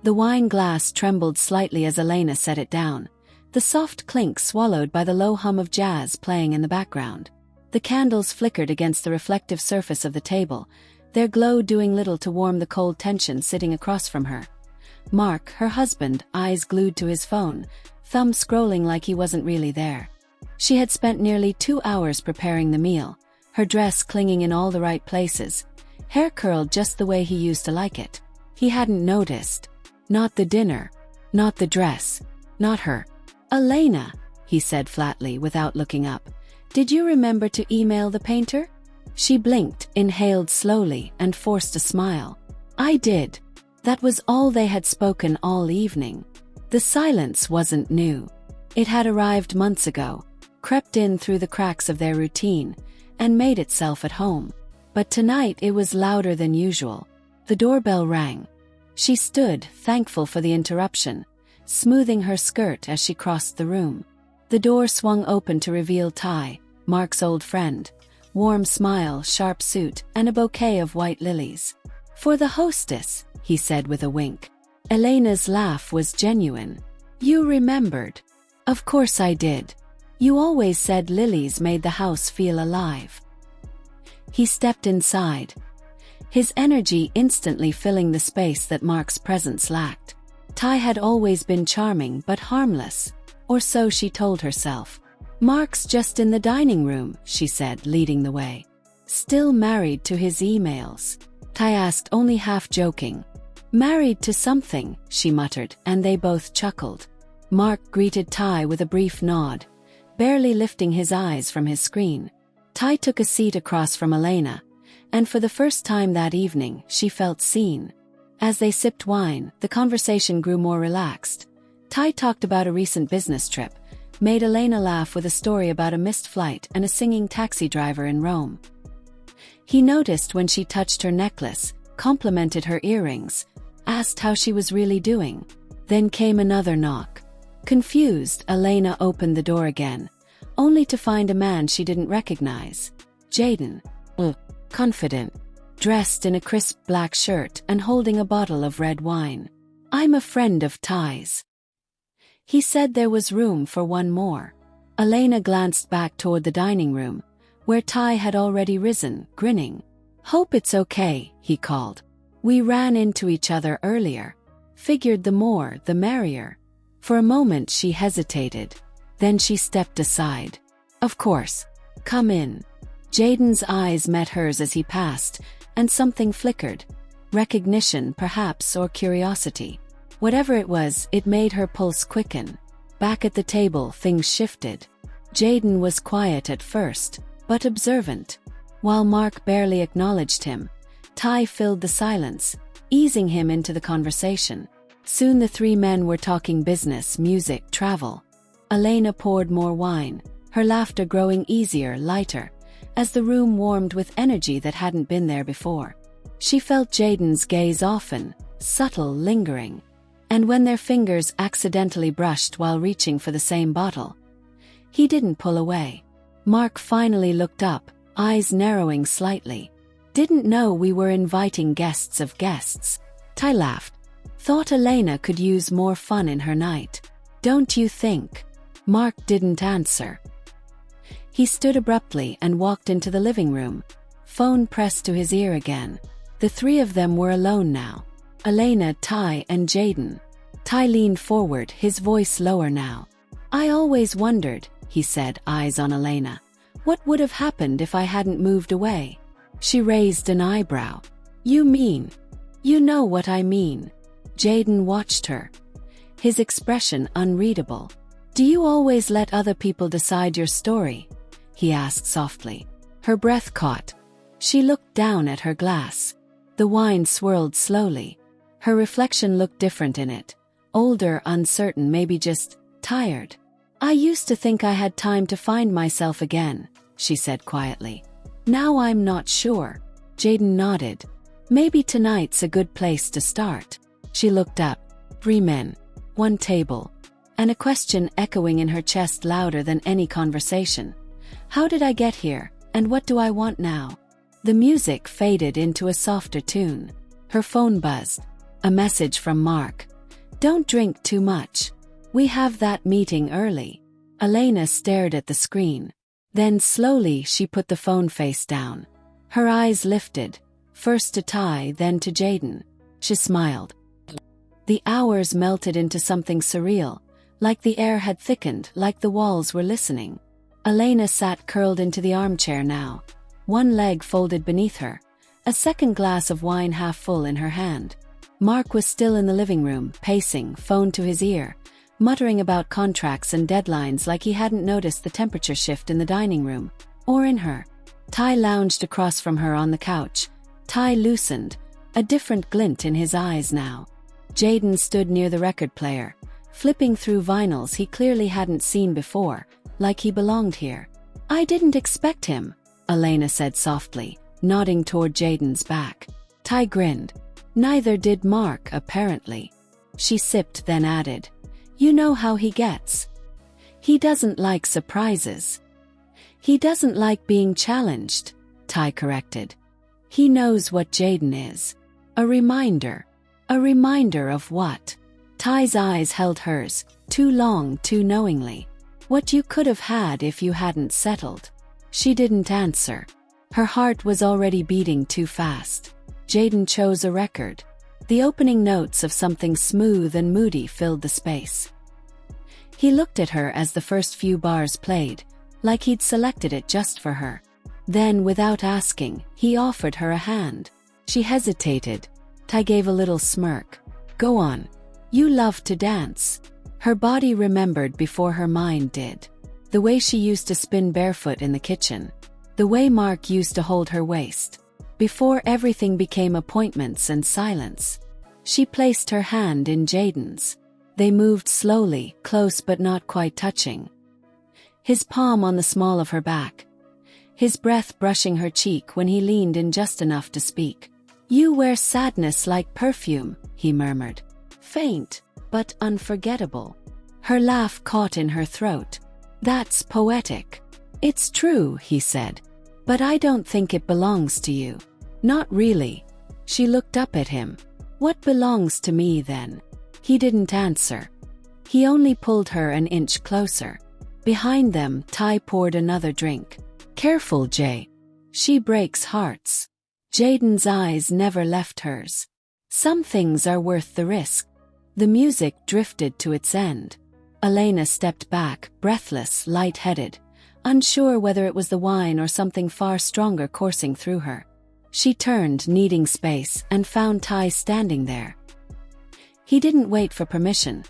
The wine glass trembled slightly as Elena set it down, the soft clink swallowed by the low hum of jazz playing in the background. The candles flickered against the reflective surface of the table, their glow doing little to warm the cold tension sitting across from her. Marc, her husband, eyes glued to his phone, thumb scrolling like he wasn't really there. She had spent nearly 2 hours preparing the meal, her dress clinging in all the right places, hair curled just the way he used to like it. He hadn't noticed. Not the dinner, not the dress, not her. "Elena," he said flatly without looking up, "did you remember to email the painter?" She blinked, inhaled slowly, and forced a smile. "I did." That was all they had spoken all evening. The silence wasn't new. It had arrived months ago, crept in through the cracks of their routine, and made itself at home. But tonight it was louder than usual. The doorbell rang. She stood, thankful for the interruption, smoothing her skirt as she crossed the room. The door swung open to reveal Ty, Marc's old friend. Warm smile, sharp suit, and a bouquet of white lilies. "For the hostess," he said with a wink. Elena's laugh was genuine. "You remembered." "Of course I did. You always said lilies made the house feel alive." He stepped inside, his energy instantly filling the space that Marc's presence lacked. Ty had always been charming but harmless, or so she told herself. "Marc's just in the dining room," she said, leading the way. "Still married to his emails?" Ty asked, only half joking. "Married to something," she muttered, and they both chuckled. Marc greeted Ty with a brief nod, barely lifting his eyes from his screen. Ty took a seat across from Elena, and for the first time that evening, she felt seen. As they sipped wine, the conversation grew more relaxed. Ty talked about a recent business trip, made Elena laugh with a story about a missed flight and a singing taxi driver in Rome. He noticed when she touched her necklace, complimented her earrings, asked how she was really doing. Then came another knock. Confused, Elena opened the door again, only to find a man she didn't recognize. Jayden. Confident, dressed in a crisp black shirt and holding a bottle of red wine. "I'm a friend of Ty's." He said there was room for one more. Elena glanced back toward the dining room, where Ty had already risen, grinning. "Hope it's okay," he called. "We ran into each other earlier. Figured the more, the merrier." For a moment she hesitated. Then she stepped aside. "Of course. Come in." Jayden's eyes met hers as he passed, and something flickered. Recognition, perhaps, or curiosity. Whatever it was, it made her pulse quicken. Back at the table, things shifted. Jayden was quiet at first, but observant. While Marc barely acknowledged him, Ty filled the silence, easing him into the conversation. Soon the three men were talking business, music, travel. Elena poured more wine, her laughter growing easier, lighter, as the room warmed with energy that hadn't been there before. She felt Jayden's gaze often, subtle, lingering. And when their fingers accidentally brushed while reaching for the same bottle, he didn't pull away. Marc finally looked up, eyes narrowing slightly. "Didn't know we were inviting guests of guests." Ty laughed. "Thought Elena could use more fun in her night. Don't you think?" Marc didn't answer. He stood abruptly and walked into the living room, phone pressed to his ear again. The three of them were alone now. Elena, Ty, and Jayden. Ty leaned forward, his voice lower now. "I always wondered," he said, eyes on Elena, "what would have happened if I hadn't moved away?" She raised an eyebrow. "You mean?" "You know what I mean." Jayden watched her, his expression unreadable. "Do you always let other people decide your story?" he asked softly. Her breath caught. She looked down at her glass. The wine swirled slowly. Her reflection looked different in it. Older, uncertain, maybe just tired. "I used to think I had time to find myself again," she said quietly. "Now I'm not sure." Jayden nodded. "Maybe tonight's a good place to start." She looked up. 3 men. 1 table. And a question echoing in her chest louder than any conversation. "How did I get here, and what do I want now?" The music faded into a softer tune. Her phone buzzed. A message from Marc. Don't drink too much. We have that meeting early. Elena stared at the screen. Then slowly she put the phone face down. Her eyes lifted, first to Ty, then to Jayden. She smiled. The hours melted into something surreal, like the air had thickened, like the walls were listening. Elena sat curled into the armchair now, one leg folded beneath her, a second glass of wine half full in her hand. Marc was still in the living room, pacing, phone to his ear, muttering about contracts and deadlines like he hadn't noticed the temperature shift in the dining room, or in her. Ty lounged across from her on the couch. Ty loosened, a different glint in his eyes now. Jayden stood near the record player, flipping through vinyls he clearly hadn't seen before, like he belonged here. I didn't expect him, Elena said softly, nodding toward Jayden's back. Ty grinned. Neither did Marc, apparently. She sipped, then added, You know how he gets. He doesn't like surprises. He doesn't like being challenged, Ty corrected. He knows what Jayden is. A reminder. A reminder of what? Ty's eyes held hers, too long, too knowingly. What you could have had if you hadn't settled. She didn't answer. Her heart was already beating too fast. Jayden chose a record. The opening notes of something smooth and moody filled the space. He looked at her as the first few bars played, like he'd selected it just for her. Then, without asking, he offered her a hand. She hesitated. Ty gave a little smirk. Go on. You love to dance. Her body remembered before her mind did. The way she used to spin barefoot in the kitchen. The way Marc used to hold her waist. Before everything became appointments and silence. She placed her hand in Jayden's. They moved slowly, close but not quite touching. His palm on the small of her back. His breath brushing her cheek when he leaned in just enough to speak. You wear sadness like perfume, he murmured. Faint, but unforgettable. Her laugh caught in her throat. That's poetic. It's true, he said. But I don't think it belongs to you. Not really. She looked up at him. What belongs to me then? He didn't answer. He only pulled her an inch closer. Behind them, Ty poured another drink. Careful, Jay. She breaks hearts. Jayden's eyes never left hers. Some things are worth the risk. The music drifted to its end. Elena stepped back, breathless, light-headed, unsure whether it was the wine or something far stronger coursing through her. She turned, needing space, and found Ty standing there. He didn't wait for permission.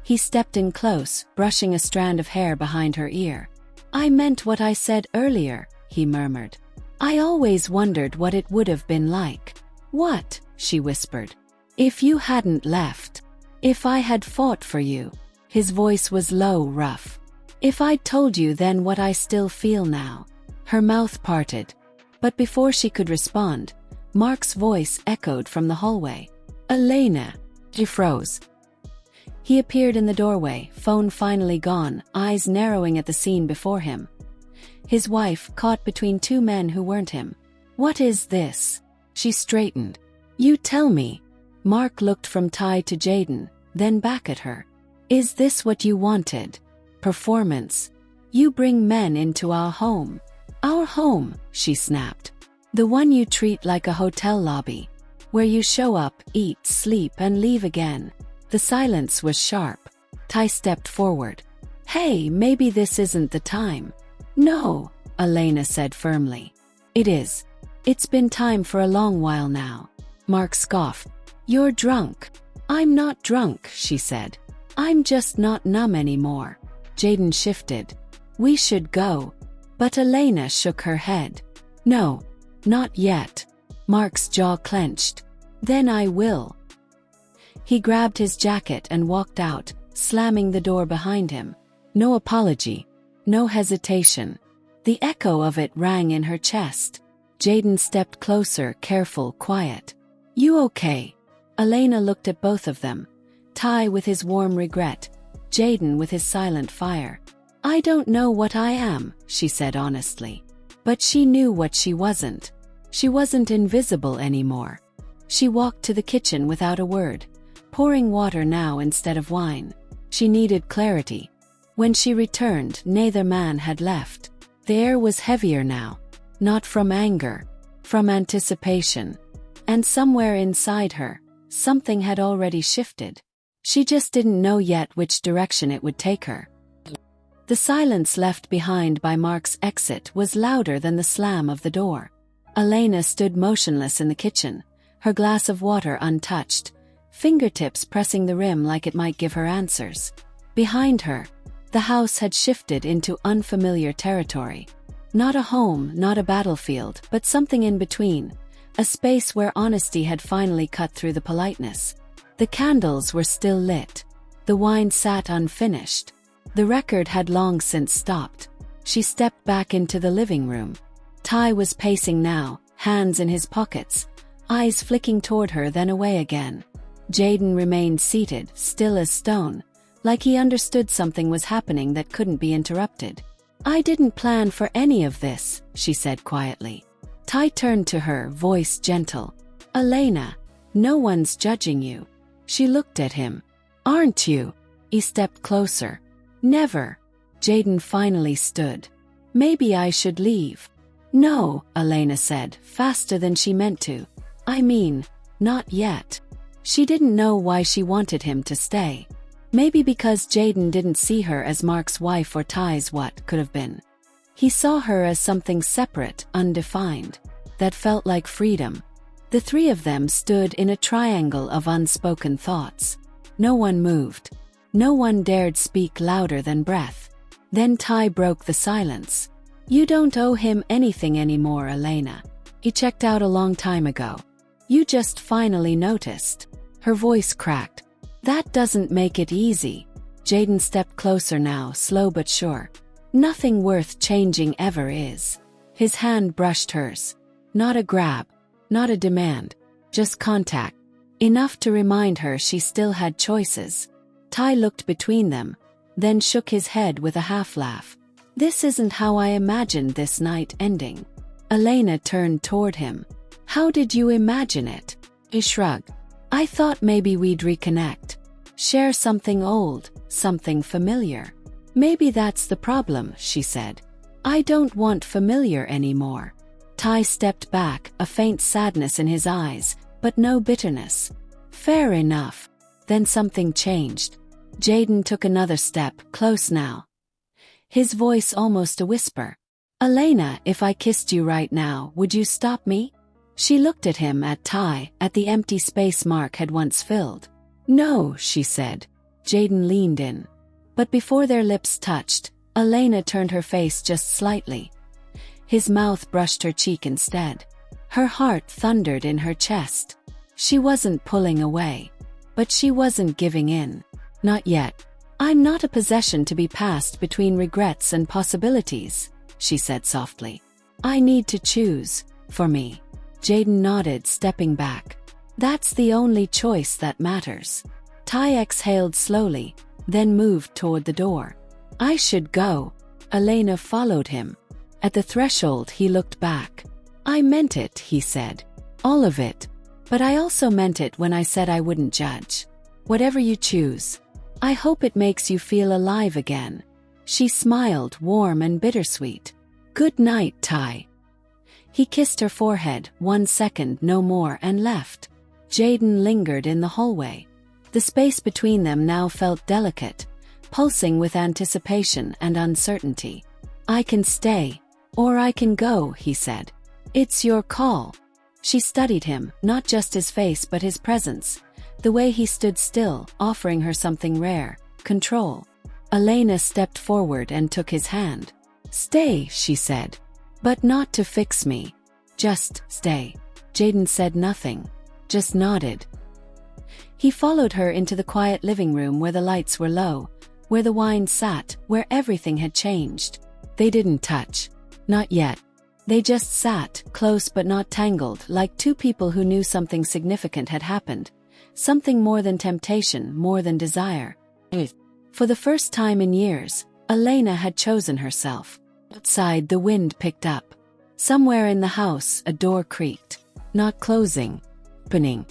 He stepped in close, brushing a strand of hair behind her ear. I meant what I said earlier, he murmured. I always wondered what it would have been like. What? She whispered. If you hadn't left. If I had fought for you. His voice was low, rough. If I'd told you then what I still feel now. Her mouth parted. But before she could respond, Marc's voice echoed from the hallway. Elena. She froze. He appeared in the doorway, phone finally gone, eyes narrowing at the scene before him. His wife, caught between two men who weren't him. What is this? She straightened. You tell me. Marc looked from Ty to Jayden, then back at her. Is this what you wanted? Performance. You bring men into our home. Our home, she snapped. The one you treat like a hotel lobby. Where you show up, eat, sleep, and leave again. The silence was sharp. Ty stepped forward. Hey, maybe this isn't the time. No, Elena said firmly. It is. It's been time for a long while now. Marc scoffed. You're drunk. I'm not drunk, she said. I'm just not numb anymore. Jayden shifted. We should go. But Elena shook her head. No, not yet. Marc's jaw clenched. Then I will. He grabbed his jacket and walked out, slamming the door behind him. No apology. No hesitation. The echo of it rang in her chest. Jayden stepped closer, careful, quiet. You okay? Elena looked at both of them. Ty with his warm regret. Jayden with his silent fire. I don't know what I am, she said honestly. But she knew what she wasn't. She wasn't invisible anymore. She walked to the kitchen without a word. pouring water now instead of wine. She needed clarity. When she returned, neither man had left. The air was heavier now. Not from anger, from anticipation. And somewhere inside her, something had already shifted. She just didn't know yet which direction it would take her. The silence left behind by Marc's exit was louder than the slam of the door. Elena stood motionless in the kitchen, her glass of water untouched, fingertips pressing the rim like it might give her answers. Behind her, the house had shifted into unfamiliar territory. Not a home, not a battlefield, but something in between, a space where honesty had finally cut through the politeness. The candles were still lit. The wine sat unfinished. The record had long since stopped. She stepped back into the living room. Ty was pacing now, hands in his pockets, eyes flicking toward her then away again. Jayden remained seated, still as stone, like he understood something was happening that couldn't be interrupted. "I didn't plan for any of this," she said quietly. Ty turned to her, voice gentle. "Elena, no one's judging you." She looked at him. "Aren't you?" He stepped closer. "Never." Jayden finally stood. "Maybe I should leave." "No," Elena said, faster than she meant to. "I mean, not yet." She didn't know why she wanted him to stay. Maybe because Jayden didn't see her as Marc's wife or Ty's what could have been. He saw her as something separate, undefined, that felt like freedom. The three of them stood in a triangle of unspoken thoughts. No one moved. No one dared speak louder than breath. Then Ty broke the silence. "You don't owe him anything anymore, Elena. He checked out a long time ago. You just finally noticed." Her voice cracked. "That doesn't make it easy." Jayden stepped closer now, slow but sure. "Nothing worth changing ever is." His hand brushed hers. Not a grab. Not a demand. Just contact. Enough to remind her she still had choices. Ty looked between them, then shook his head with a half-laugh. "This isn't how I imagined this night ending." Elena turned toward him. "How did you imagine it?" He shrugged. "I thought maybe we'd reconnect. Share something old, something familiar." "Maybe that's the problem," she said. "I don't want familiar anymore." Ty stepped back, a faint sadness in his eyes, but no bitterness. "Fair enough." Then something changed. Jayden took another step, close now. His voice almost a whisper. "Elena, if I kissed you right now, would you stop me?" She looked at him, at Ty, at the empty space Marc had once filled. "No," she said. Jayden leaned in. But before their lips touched, Elena turned her face just slightly. His mouth brushed her cheek instead. Her heart thundered in her chest. She wasn't pulling away. But she wasn't giving in. Not yet. "I'm not a possession to be passed between regrets and possibilities," she said softly. "I need to choose, for me." Jayden nodded, stepping back. "That's the only choice that matters." Ty exhaled slowly, then moved toward the door. "I should go." Elena followed him. At the threshold he looked back. "I meant it," he said. "All of it. But I also meant it when I said I wouldn't judge. Whatever you choose. I hope it makes you feel alive again." She smiled, warm and bittersweet. "Good night, Ty." He kissed her forehead, 1 second, no more, and left. Jayden lingered in the hallway. The space between them now felt delicate, pulsing with anticipation and uncertainty. "I can stay. Or I can go," he said. "It's your call." She studied him, not just his face but his presence, the way he stood still, offering her something rare, control. Elena stepped forward and took his hand. "Stay," she said. "But not to fix me. Just stay." Jayden said nothing, just nodded. He followed her into the quiet living room where the lights were low, where the wine sat, where everything had changed. They didn't touch. Not yet. They just sat, close but not tangled, like two people who knew something significant had happened. Something more than temptation, more than desire. For the first time in years, Elena had chosen herself. Outside, the wind picked up. Somewhere in the house, a door creaked. Not closing. Opening.